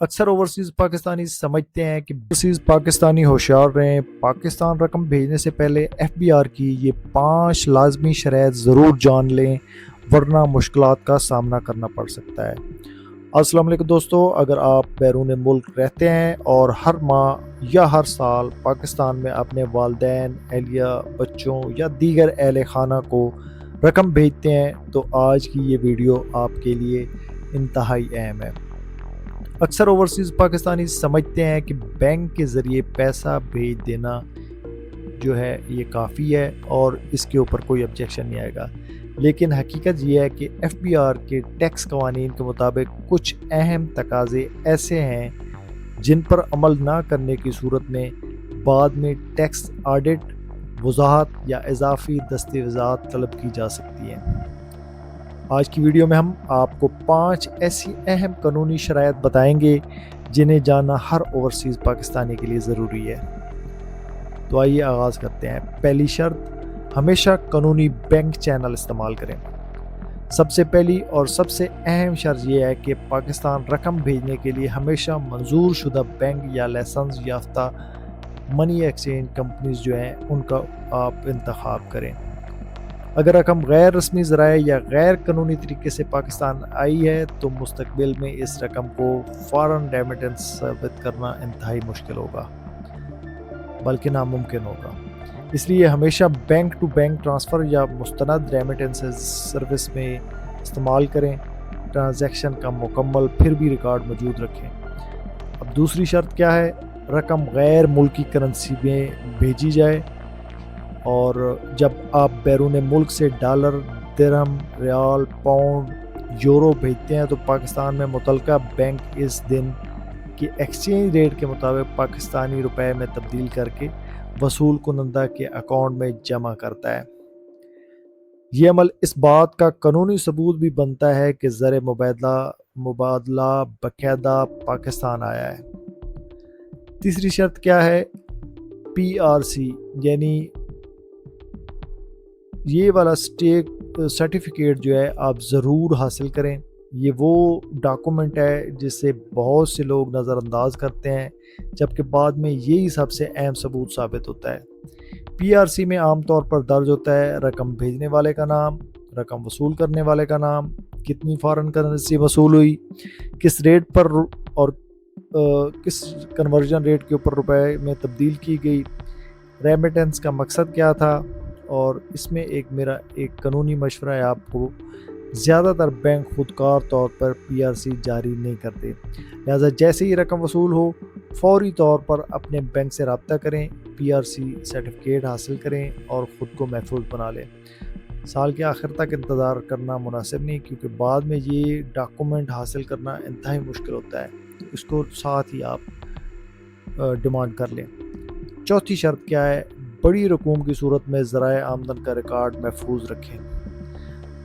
अक्सर ओवरसीज़ पाकिस्तानी समझते हैं कि ओवरसीज़ पाकिस्तानी होशियार रहें। पाकिस्तान रकम भेजने से पहले एफबीआर की ये 5 लाजमी शर्त ज़रूर जान लें, वरना मुश्किलात का सामना करना पड़ सकता है। अस्सलाम वालेकुम दोस्तों, अगर आप बैरून मुल्क रहते हैं और हर माह या हर साल पाकिस्तान में अपने वालिदैन, अहलिया, बच्चों या दीगर अहल खाना को रकम भेजते हैं तो आज की ये वीडियो आपके लिए इंतहाई अहम है। अक्सर ओवरसीज़ पाकिस्तानी समझते हैं कि बैंक के ज़रिए पैसा भेज देना जो है ये काफ़ी है और इसके ऊपर कोई ऑब्जेक्शन नहीं आएगा, लेकिन हकीकत ये है कि एफबीआर के टैक्स कवानीन के मुताबिक कुछ अहम तकाज़े ऐसे हैं जिन पर अमल ना करने की सूरत में बाद में टैक्स ऑडिट, वजाहत या इजाफी दस्तावेज़ात तलब की जा सकती हैं। आज की वीडियो में हम आपको 5 ऐसी अहम कानूनी शराइत बताएंगे जिन्हें जानना हर ओवरसीज़ पाकिस्तानी के लिए ज़रूरी है। तो आइए आगाज़ करते हैं। पहली शर्त, हमेशा कानूनी बैंक चैनल इस्तेमाल करें। सबसे पहली और सबसे अहम शर्त यह है कि पाकिस्तान रकम भेजने के लिए हमेशा मंजूर शुदा बैंक या लाइसेंस याफ्ता मनी एक्सचेंज कंपनीज जो हैं उनका आप इंतखाब करें। अगर रकम गैर रस्मी ज़राए या गैर कानूनी तरीके से पाकिस्तान आई है तो मुस्तकबिल में इस रकम को फ़ौरन रेमिटेंस साबित करना इंतहाई मुश्किल होगा, बल्कि नामुमकिन होगा। इसलिए हमेशा बैंक टू बैंक ट्रांसफ़र या मुस्तनद रेमिटेंस सर्विस में इस्तेमाल करें। ट्रांजैक्शन का मुकम्मल फिर भी रिकॉर्ड मौजूद रखें। अब दूसरी शर्त क्या है? रकम गैर मुल्की करेंसी में भेजी जाए, और जब आप बैरून मुल्क से डॉलर, दिरहम, रियाल, पाउंड, यूरो भेजते हैं तो पाकिस्तान में मुतलका बैंक इस दिन के एक्सचेंज रेट के मुताबिक पाकिस्तानी रुपए में तब्दील करके वसूल कुनंदा के अकाउंट में जमा करता है। ये अमल इस बात का कानूनी सबूत भी बनता है कि ज़र मुबादला बाकायदा पाकिस्तान आया है। तीसरी शर्त क्या है? PRC यानी ये वाला स्टेक सर्टिफिकेट जो है आप ज़रूर हासिल करें। ये वो डॉक्यूमेंट है जिसे बहुत से लोग नज़रअंदाज करते हैं, जबकि बाद में यही सबसे अहम सबूत साबित होता है। PRC में आमतौर पर दर्ज होता है रकम भेजने वाले का नाम, रकम वसूल करने वाले का नाम, कितनी फ़ॉरेन करेंसी वसूल हुई, किस रेट पर और किस कन्वर्जन रेट के ऊपर रुपए में तब्दील की गई, रेमिटेंस का मकसद क्या था। और इसमें मेरा एक कानूनी मशवरा है आपको, ज़्यादातर बैंक खुदकार तौर पर PRC जारी नहीं करते, लिहाजा जैसे ही रकम वसूल हो फौरी तौर पर अपने बैंक से रब्ता करें, PRC सर्टिफिकेट हासिल करें और ख़ुद को महफूज बना लें। साल के आखिर तक इंतज़ार करना मुनासिब नहीं, क्योंकि बाद में ये डॉक्यूमेंट हासिल करना इंतहाई मुश्किल होता है, तो इसको साथ ही आप डिमांड कर लें। चौथी शर्त क्या है? बड़ी रकूम की सूरत में ज़राए आमदन का रिकॉर्ड महफूज रखें।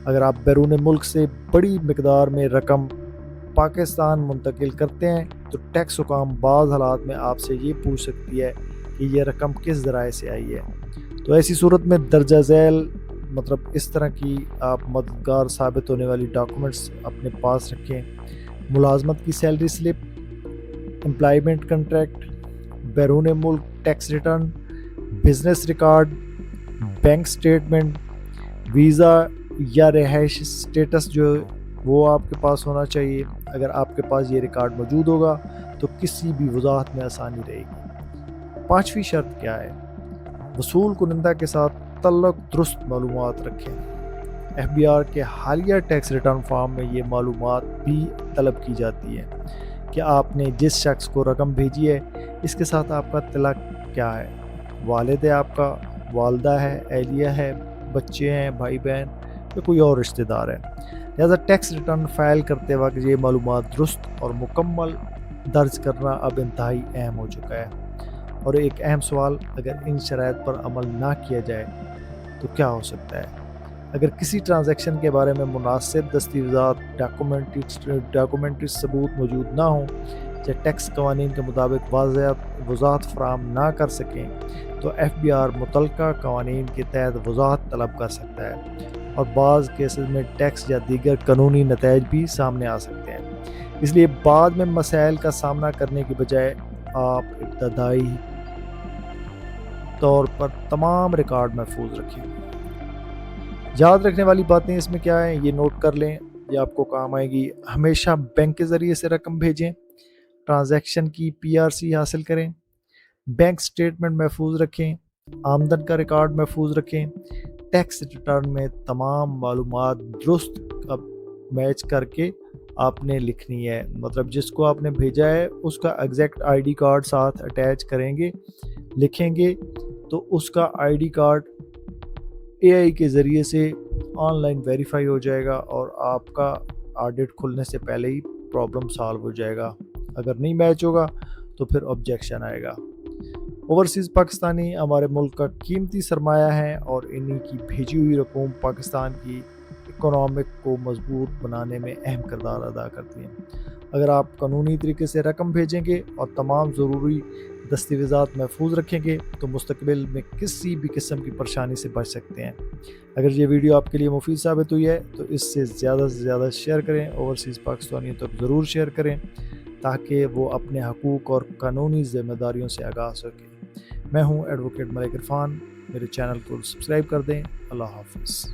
अगर आप बैरून मुल्क से बड़ी मकदार में रकम पाकिस्तान मुंतकिल करते हैं तो टैक्स हुकाम बाज़ हालात में आपसे ये पूछ सकती है कि यह रकम किस ज़राए से आई है। तो ऐसी सूरत में दर्जा झैल मतलब इस तरह की आप मददगार साबित होने वाली डॉक्यूमेंट्स अपने पास रखें। मुलाजमत की सैलरी स्लिप, एम्प्लॉयमेंट कंट्रैक्ट, बैरून मुल्क tax return, business record, bank statement, visa या रिहाइश स्टेटस जो वो आपके पास होना चाहिए। अगर आपके पास ये रिकॉर्ड मौजूद होगा तो किसी भी वजाहत में आसानी रहेगी। पांचवी शर्त क्या है? वसूल कुनंदा के साथ तल्लुक दुरुस्त मालूमात रखें। एफबीआर के हालिया टैक्स रिटर्न फॉर्म में ये मालूमात भी तलब की जाती है कि आपने जिस शख्स को रकम भेजी है इसके साथ आपका तलाक क्या है, वालिद है आपका, वालदा है, अहलिया है, बच्चे हैं, भाई बहन या कोई और रिश्तेदार है। लिहाजा टैक्स रिटर्न फाइल करते वक्त ये मालूमात दुरुस्त और मुकम्मल दर्ज करना अब इंतहाई अहम हो चुका है। और एक अहम सवाल, अगर इन शराइत पर अमल ना किया जाए तो क्या हो सकता है? अगर किसी ट्रांजैक्शन के बारे में मुनासिब दस्तावेज़ात, डॉक्यूमेंट्री सबूत मौजूद ना हों या टैक्स कवानीन के मुताबिक वजाहत फराहम ना कर सकें तो एफबीआर मुतलका कवानीन के तहत वजाहत तलब कर सकता है और बाज़ केसेस में टैक्स या दीगर कानूनी नताइज भी सामने आ सकते हैं। اس لیے بعد میں مسائل کا سامنا کرنے کی بجائے آپ ابتدائی طور پر تمام ریکارڈ محفوظ رکھیں۔ یاد رکھنے والی باتیں اس میں کیا ہیں یہ نوٹ کر لیں، یہ آپ کو کام آئے گی۔ ہمیشہ بینک کے ذریعے سے رقم بھیجیں، ٹرانزیکشن کی PRC حاصل کریں، بینک سٹیٹمنٹ محفوظ رکھیں، آمدن کا ریکارڈ محفوظ رکھیں، ٹیکس ریٹرن میں تمام معلومات درست میچ کر کے آپ نے لکھنی ہے، مطلب جس کو آپ نے بھیجا ہے اس کا ایگزیکٹ ID کارڈ ساتھ اٹیچ کریں گے، لکھیں گے تو اس کا ID کارڈ AI کے ذریعے سے آن لائن ویریفائی ہو جائے گا اور آپ کا آڈٹ کھلنے سے پہلے ہی پرابلم سالو ہو جائے گا۔ اگر نہیں میچ ہوگا تو پھر آبجیکشن آئے گا۔ اوورسیز پاکستانی ہمارے ملک کا قیمتی سرمایہ ہے اور انہی کی بھیجی ہوئی رقوم پاکستان کی اکنامک کو مضبوط بنانے میں اہم کردار ادا کرتی ہیں۔ اگر آپ قانونی طریقے سے رقم بھیجیں گے اور تمام ضروری دستاویزات محفوظ رکھیں گے تو مستقبل میں کسی بھی قسم کی پریشانی سے بچ سکتے ہیں۔ اگر یہ ویڈیو آپ کے لیے مفید ثابت ہوئی ہے تو اس سے زیادہ شیئر کریں، اوورسیز پاکستانیوں تک ضرور شیئر کریں تاکہ وہ اپنے حقوق اور قانونی ذمہ داریوں سے آگاہ سکیں۔ میں ہوں ایڈوکیٹ ملک عرفان، میرے چینل کو سبسکرائب کر دیں۔ اللہ حافظ۔